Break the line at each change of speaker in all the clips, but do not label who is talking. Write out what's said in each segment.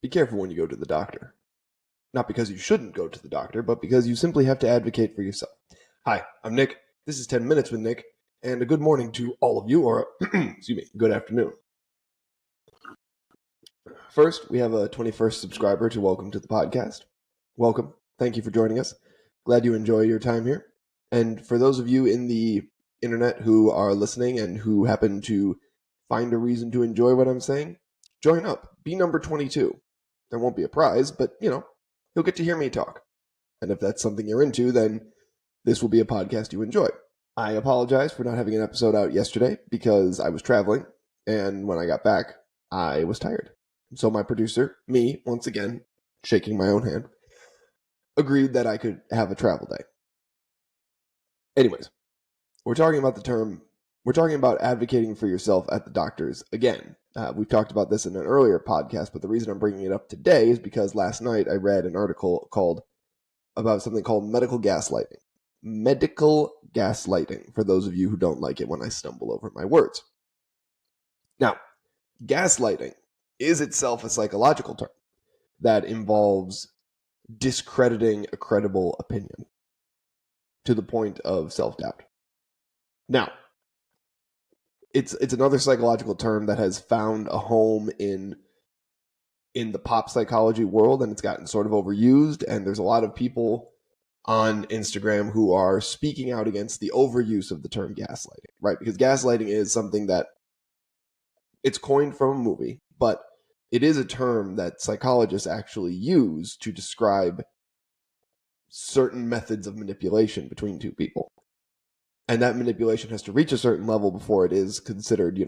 Be careful when you go to the doctor. Not because you shouldn't go to the doctor, but because you simply have to advocate for yourself. Hi, I'm Nick. This is 10 Minutes with Nick, and a good morning to all of you, or excuse me, good afternoon. First, we have a 21st subscriber to welcome to the podcast. Welcome. Thank you for joining us. Glad you enjoy your time here. And for those of you in the internet who are listening and who happen to find a reason to enjoy what I'm saying, join up. Be number 22. There won't be a prize, but, you'll get to hear me talk. And if that's something you're into, then this will be a podcast you enjoy. I apologize for not having an episode out yesterday because I was traveling, and when I got back, I was tired. So my producer, me, once again, shaking my own hand, agreed that I could have a travel day. Anyways, we're talking about advocating for yourself at the doctors again. We've talked about this in an earlier podcast, but the reason I'm bringing it up today is because last night I read an article about something called medical gaslighting. Medical gaslighting, for those of you who don't like it when I stumble over my words. Now, gaslighting is itself a psychological term that involves discrediting a credible opinion to the point of self-doubt. Now, it's another psychological term that has found a home in the pop psychology world, and it's gotten sort of overused, and there's a lot of people on Instagram who are speaking out against the overuse of the term gaslighting, right? Because gaslighting is something that it's coined from a movie, but it is a term that psychologists actually use to describe certain methods of manipulation between two people. And that manipulation has to reach a certain level before it is considered,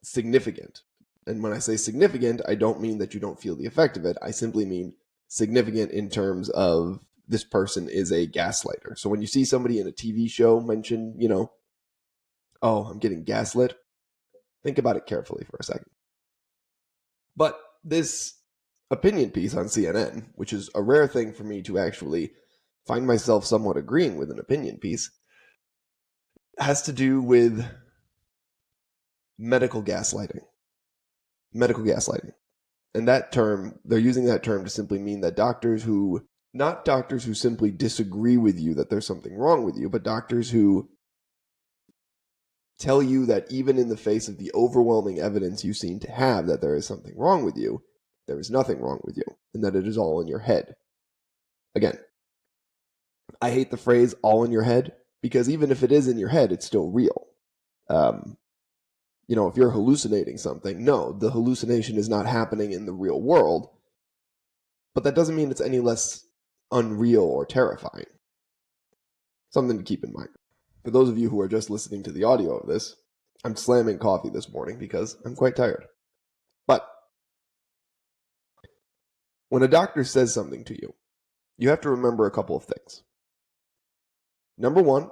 significant. And when I say significant, I don't mean that you don't feel the effect of it. I simply mean significant in terms of this person is a gaslighter. So when you see somebody in a TV show mention, oh, I'm getting gaslit, think about it carefully for a second. But this opinion piece on CNN, which is a rare thing for me to actually find myself somewhat agreeing with an opinion piece, has to do with medical gaslighting. Medical gaslighting. And that term, they're using that term to simply mean that not doctors who simply disagree with you that there's something wrong with you, but doctors who tell you that even in the face of the overwhelming evidence you seem to have that there is something wrong with you, there is nothing wrong with you, and that it is all in your head. Again, I hate the phrase all in your head, because even if it is in your head, it's still real. If you're hallucinating something, no, the hallucination is not happening in the real world, but that doesn't mean it's any less unreal or terrifying. Something to keep in mind. For those of you who are just listening to the audio of this, I'm slamming coffee this morning because I'm quite tired. But when a doctor says something to you, you have to remember a couple of things. Number one,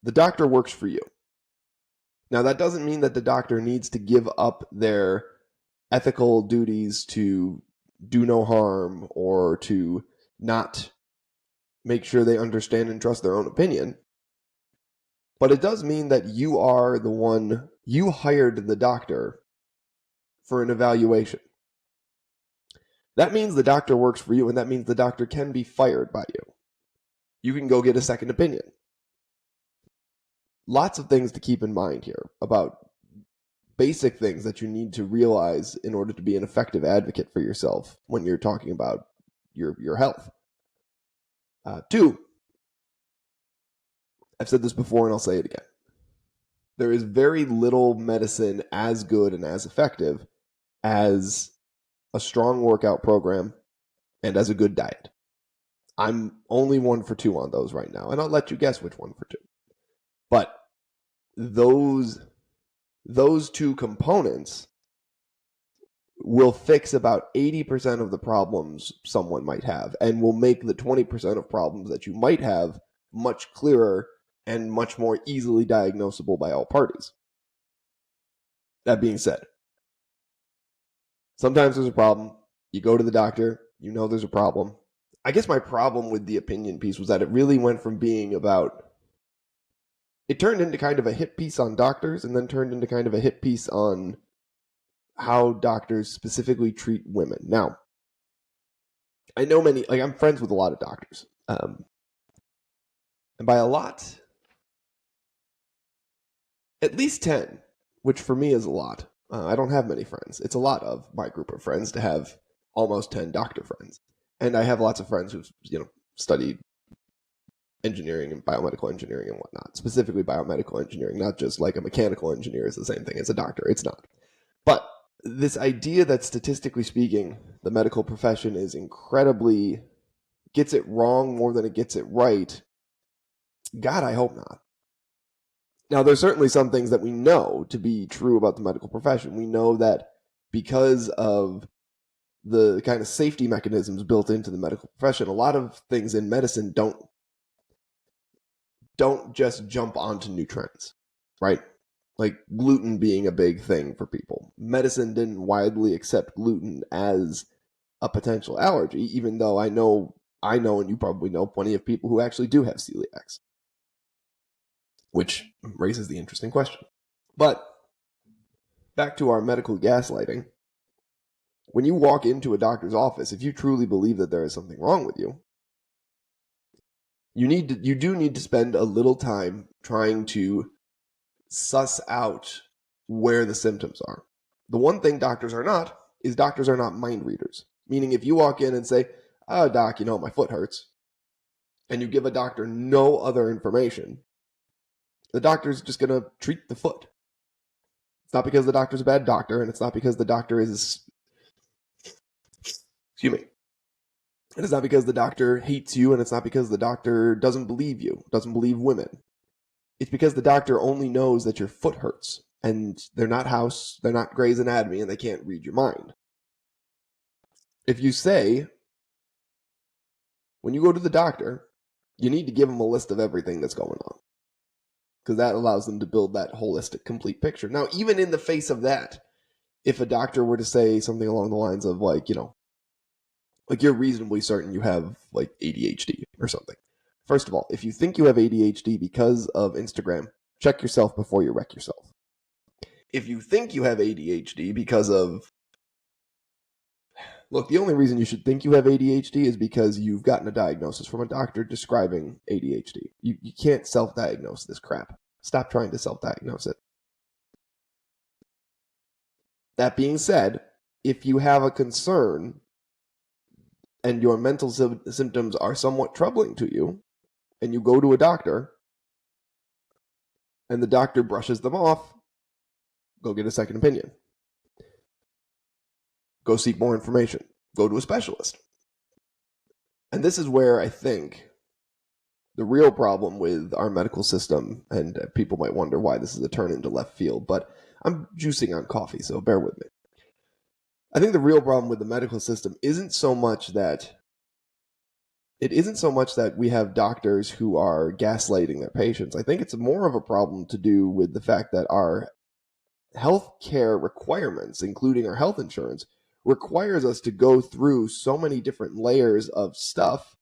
the doctor works for you. Now, that doesn't mean that the doctor needs to give up their ethical duties to do no harm or to not make sure they understand and trust their own opinion. But it does mean that you hired the doctor for an evaluation. That means the doctor works for you, and that means the doctor can be fired by you. You can go get a second opinion. Lots of things to keep in mind here about basic things that you need to realize in order to be an effective advocate for yourself when you're talking about your health. Two, I've said this before and I'll say it again. There is very little medicine as good and as effective as a strong workout program and as a good diet. I'm only 1 for 2 on those right now, and I'll let you guess which 1 for 2. But those two components will fix about 80% of the problems someone might have, and will make the 20% of problems that you might have much clearer and much more easily diagnosable by all parties. That being said, sometimes there's a problem. You go to the doctor, you know there's a problem. I guess my problem with the opinion piece was that it really went from being about, it turned into kind of a hit piece on doctors and then turned into kind of a hit piece on how doctors specifically treat women. Now, I know many, like I'm friends with a lot of doctors. And by a lot, at least 10, which for me is a lot. I don't have many friends. It's a lot of my group of friends to have almost 10 doctor friends. And I have lots of friends who've, studied engineering and biomedical engineering and whatnot, specifically biomedical engineering, not just like a mechanical engineer is the same thing as a doctor. It's not. But this idea that statistically speaking, the medical profession is incredibly, gets it wrong more than it gets it right. God, I hope not. Now, there's certainly some things that we know to be true about the medical profession. We know that because of the kind of safety mechanisms built into the medical profession, a lot of things in medicine don't just jump onto new trends, right? Like gluten being a big thing for people. Medicine didn't widely accept gluten as a potential allergy, even though I know, and you probably know plenty of people who actually do have celiacs, which raises the interesting question. But back to our medical gaslighting. When you walk into a doctor's office, if you truly believe that there is something wrong with you, you do need to spend a little time trying to suss out where the symptoms are. The one thing doctors are not is doctors are not mind readers. Meaning if you walk in and say, "Oh, doc, my foot hurts," and you give a doctor no other information, the doctor's just going to treat the foot. It's not because the doctor's a bad doctor, and it's not because the doctor is, excuse me, and it's not because the doctor hates you, and it's not because the doctor doesn't believe you, doesn't believe women. It's because the doctor only knows that your foot hurts, and they're not Grey's Anatomy, and they can't read your mind. If you say, when you go to the doctor, you need to give them a list of everything that's going on, because that allows them to build that holistic, complete picture. Now, even in the face of that, if a doctor were to say something along the lines of like you're reasonably certain you have like ADHD or something. First of all, if you think you have ADHD because of Instagram, check yourself before you wreck yourself. If you think you have ADHD because of, look, the only reason you should think you have ADHD is because you've gotten a diagnosis from a doctor describing ADHD. You can't self-diagnose this crap. Stop trying to self-diagnose it. That being said, if you have a concern and your mental symptoms are somewhat troubling to you, and you go to a doctor, and the doctor brushes them off, go get a second opinion. Go seek more information. Go to a specialist. And this is where I think the real problem with our medical system, and people might wonder why this is a turn into left field, but I'm juicing on coffee, so bear with me. I think the real problem with the medical system isn't so much that we have doctors who are gaslighting their patients. I think it's more of a problem to do with the fact that our healthcare requirements, including our health insurance, requires us to go through so many different layers of stuff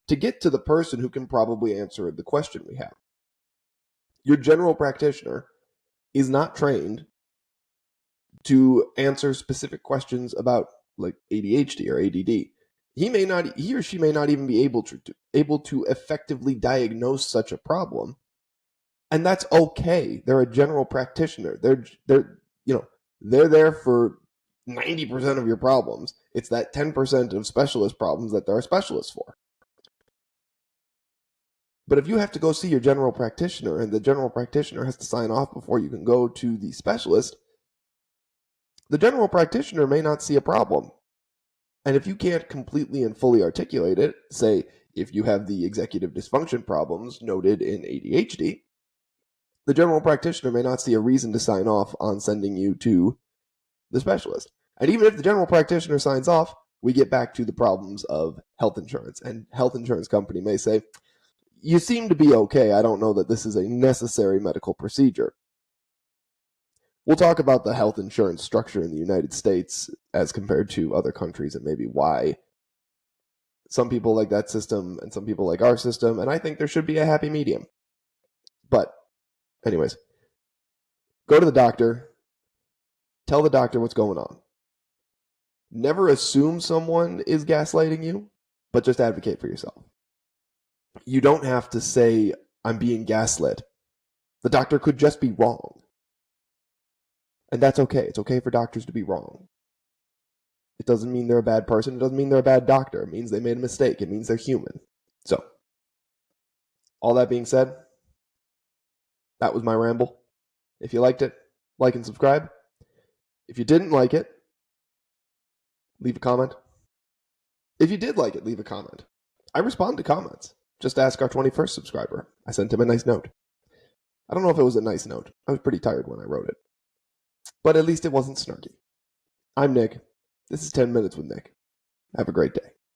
to get to the person who can probably answer the question we have. Your general practitioner is not trained to answer specific questions about like ADHD or ADD. He or she may not even be able to effectively diagnose such a problem, and that's okay. They're a general practitioner. They're there for 90% of your problems. It's that 10% of specialist problems that there are specialists for. But if you have to go see your general practitioner and the general practitioner has to sign off before you can go to the specialist, the general practitioner may not see a problem. And if you can't completely and fully articulate it, say if you have the executive dysfunction problems noted in ADHD, the general practitioner may not see a reason to sign off on sending you to the specialist. And even if the general practitioner signs off, we get back to the problems of health insurance. And health insurance company may say, you seem to be okay. I don't know that this is a necessary medical procedure. We'll talk about the health insurance structure in the United States as compared to other countries and maybe why some people like that system and some people like our system. And I think there should be a happy medium. But anyways, go to the doctor. Tell the doctor what's going on. Never assume someone is gaslighting you, but just advocate for yourself. You don't have to say, I'm being gaslit. The doctor could just be wrong. And that's okay. It's okay for doctors to be wrong. It doesn't mean they're a bad person. It doesn't mean they're a bad doctor. It means they made a mistake. It means they're human. So, all that being said, that was my ramble. If you liked it, like and subscribe. If you didn't like it, leave a comment. If you did like it, leave a comment. I respond to comments. Just ask our 21st subscriber. I sent him a nice note. I don't know if it was a nice note. I was pretty tired when I wrote it. But at least it wasn't snarky. I'm Nick. This is 10 Minutes with Nick. Have a great day.